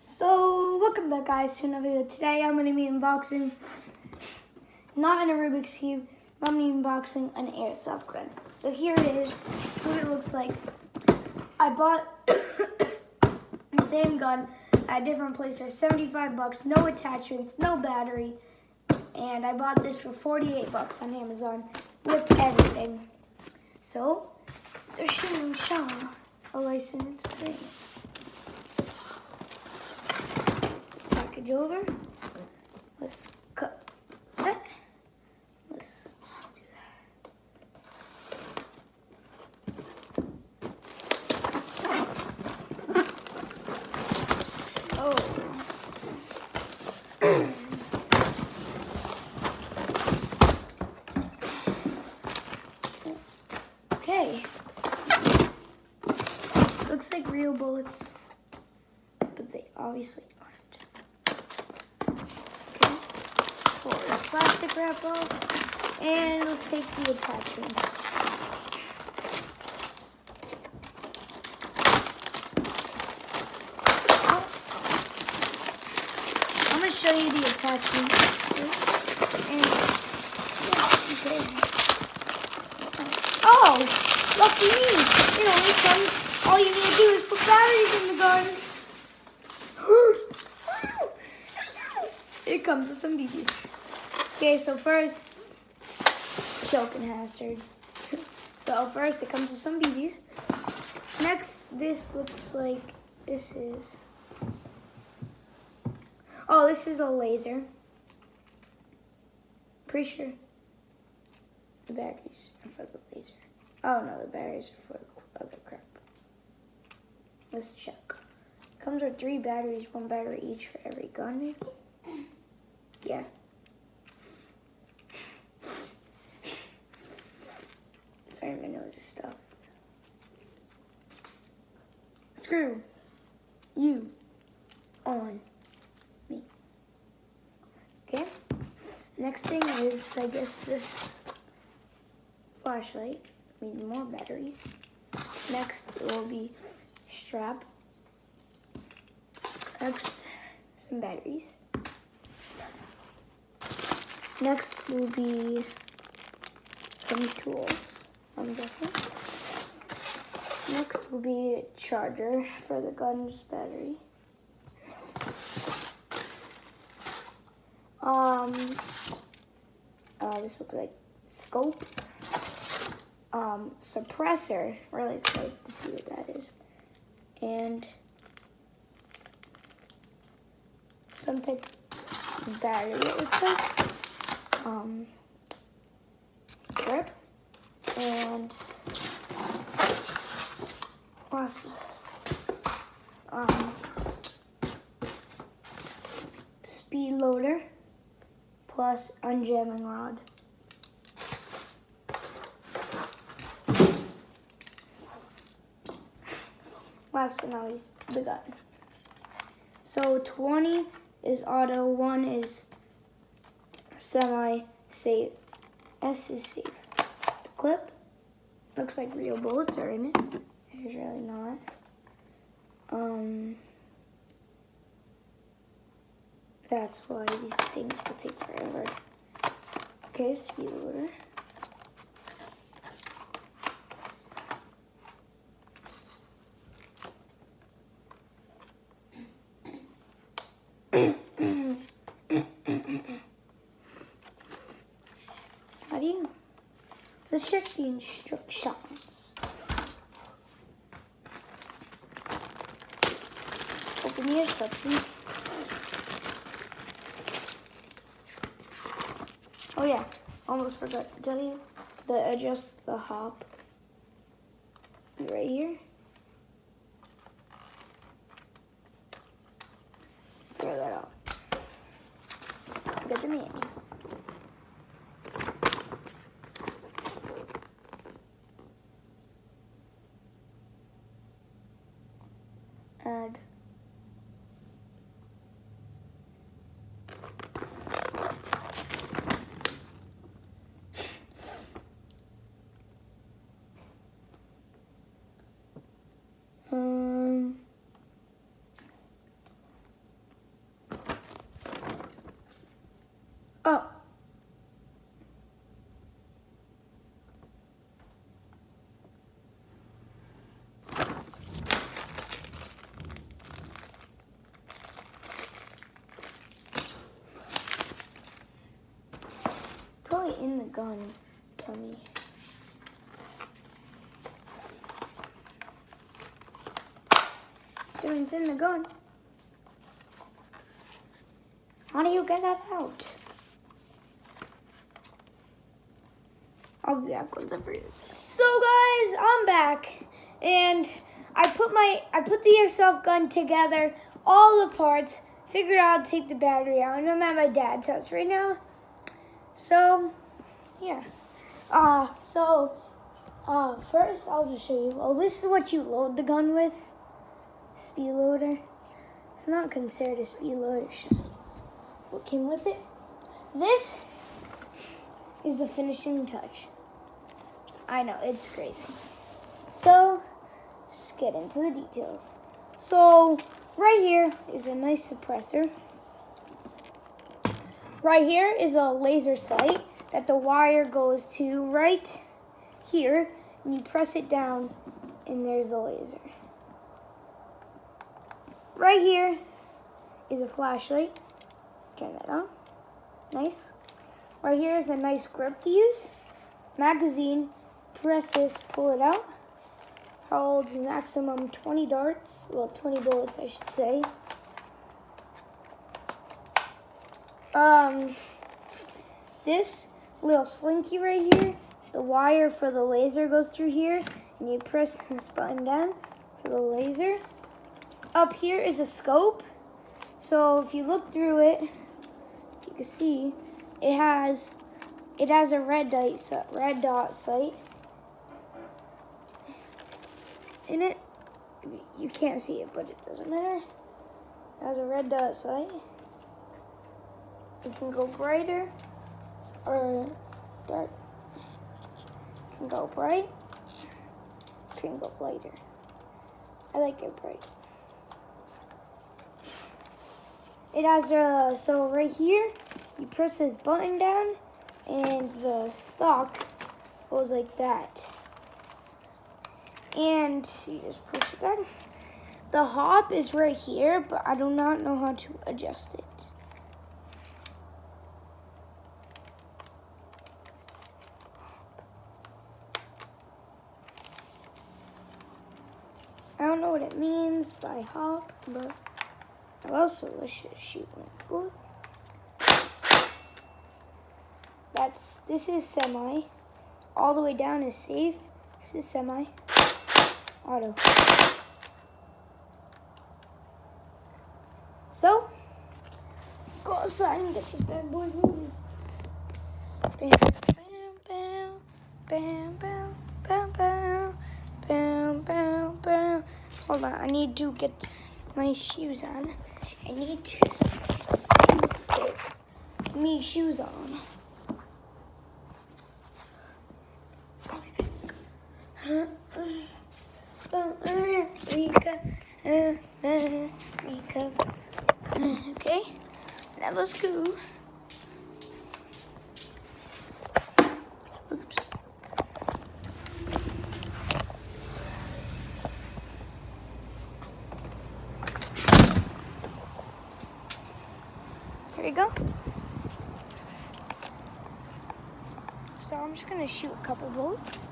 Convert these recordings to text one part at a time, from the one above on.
So, welcome back guys to another video. Today I'm going to be unboxing, not an Rubik's Cube, but I'm going to be unboxing an Airsoft gun. So here it is. That's what it looks like. I bought the same gun at a different place for 75 bucks, no attachments, no battery. And I bought this for 48 bucks on Amazon with everything. So, there shouldn't show a license plate. Package over. Let's cut that. Let's just do that. Oh. Okay. Looks like real bullets, but they obviously aren't. Okay. Pull the plastic wrap off, and let's take the attachments. I'm gonna show you the attachments first. And yeah, okay. Oh, lucky me! It only comes. All you need to do is put batteries in the gun. It comes with some BBs. Okay, so first, choking hazard. So first, it comes with some BBs. Next, this looks like this is. Oh, this is a laser. Pretty sure the batteries are for the laser. Oh no, the batteries are for the other crap. Let's check. Comes with 3 batteries, 1 battery each for every gun, maybe? Yeah. Sorry, my nose is stuffed. Screw you on me. Okay. Next thing is, I guess, this flashlight. We need more batteries. Next, it will be strap. Next, some batteries. Next will be some tools, I'm guessing. Next will be a charger for the gun's battery. This looks like scope. Suppressor. Really excited to see what that is. And some type of battery, it looks like. Grip. And speed loader plus unjamming rod. Last but not least, the gun. So 20 is auto, 1 is semi-safe, S is safe. The clip looks like real bullets are in it. It's really not. That's why these things will take forever. Okay, speed loader. How do you? Let's check the instructions. Open the instructions. Oh yeah, almost forgot to tell you. Adjust the hop right here. Figure that out. Get the manual. Add. gun. Dummy. It's in the gun. How do you get that out? I'll be back once I forget. So guys, I'm back, and I put the airsoft gun together, all the parts, figured out how to take the battery out, and I'm at my dad's house right now. So yeah. First I'll just show you. Oh, this is what you load the gun with. Speed loader. It's not considered a speed loader, it's just what came with it. This is the finishing touch. I know, it's crazy. So, let's get into the details. So, right here is a nice suppressor. Right here is a laser sight that the wire goes to right here, and you press it down, and there's the laser. Right here is a flashlight. Turn that on. Nice. Right here is a nice grip to use. Magazine. Press this, pull it out. Holds maximum 20 darts. Well, 20 bullets, I should say. This little slinky right here, the wire for the laser goes through here, and you press this button down for the laser. Up here is a scope. So if you look through it, you can see it has a red dot sight in it. You can't see it, but it doesn't matter. It has a red dot sight. It can go brighter or dark. It can go bright. It can go lighter. I like it bright. It has so right here, you press this button down, and the stock goes like that. And you just push it back. The hop is right here, but I do not know how to adjust it. I don't know what it means by hop, but also let's just shoot one. This is semi. All the way down is safe. This is semi. Auto. So, let's go outside and get this bad boy moving. Bam, bam, bam, bam, bam, bam, bam, bam, bam. Hold on, I need to get my shoes on. I need to get me shoes on. Rika. Okay, now let's go. Oops. Here we go. So I'm just gonna shoot a couple bullets.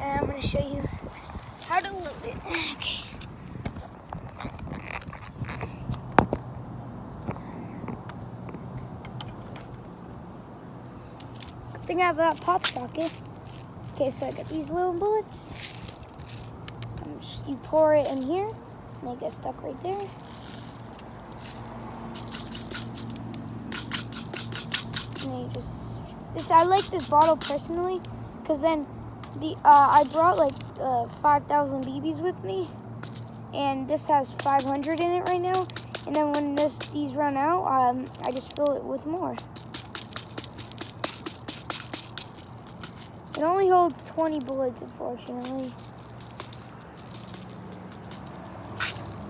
And I'm going to show you how to load it. Okay. Good thing I have that pop socket. Okay, so I got these little bullets. You pour it in here, and they get stuck right there. And then you just, I like this bottle personally, because then I brought like 5,000 BBs with me, and this has 500 in it right now. And then when these run out, I just fill it with more. It only holds 20 bullets, unfortunately.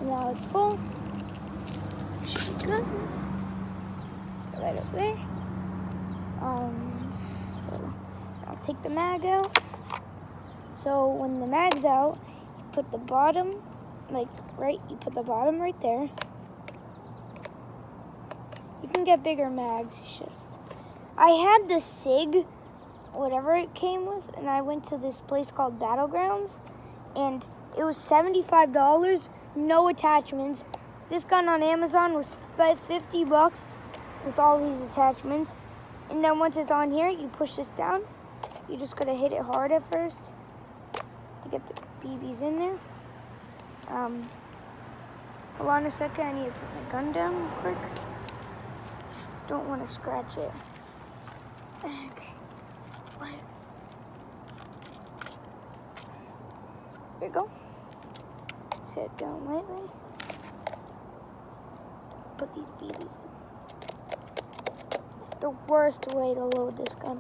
Now it's full. Should be good. Right up there. So I'll take the mag out. So when the mag's out, you put the bottom, you put the bottom right there. You can get bigger mags, it's just, I had the SIG, whatever it came with, and I went to this place called Battlegrounds, and it was $75, no attachments. This gun on Amazon was $50 with all these attachments. And then once it's on here, you push this down. You just gotta hit it hard at first to get the BBs in there. Hold on a second, I need to put my gun down quick. Just don't want to scratch it. Okay. There you go. Set it down lightly. Put these BBs in. It's the worst way to load this gun.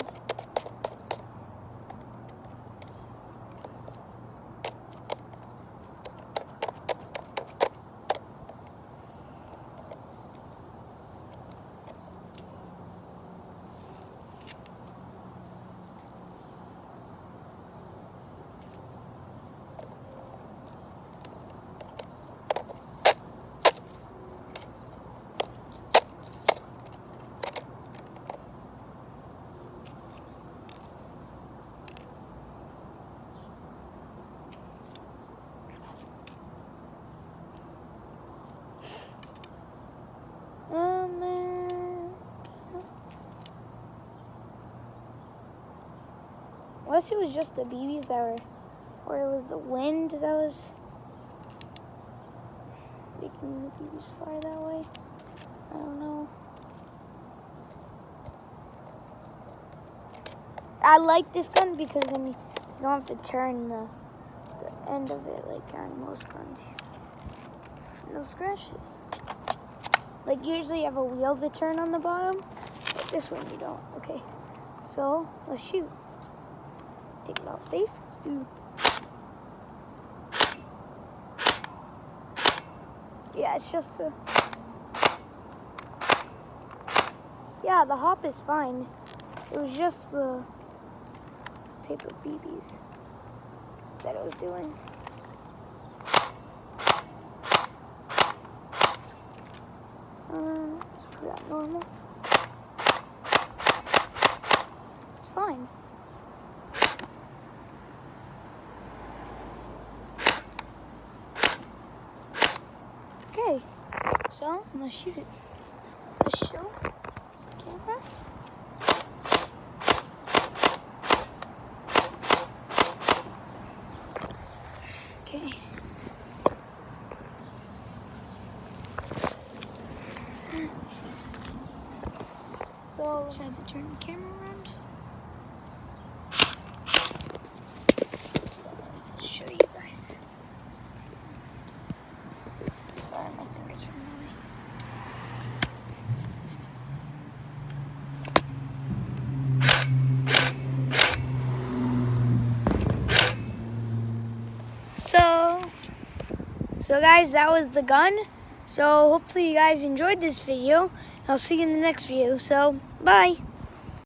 Unless it was just the BBs that were, or it was the wind that was making the BBs fly that way. I don't know. I like this gun because I mean you don't have to turn the end of it like on most guns. No scratches. Like usually you have a wheel to turn on the bottom, but this one you don't. Okay, so let's shoot. Take it off safe. Let's do. Yeah, it's just the. Yeah, the hop is fine. It was just the type of BBs that I was doing. Let's put that normal. It's fine. Okay, so I'm gonna shoot it. Let's show the camera. Okay. So just have to turn the camera around. Show you guys. Sorry, my fingers are moving. So guys, that was the gun. So hopefully you guys enjoyed this video. I'll see you in the next video. So bye.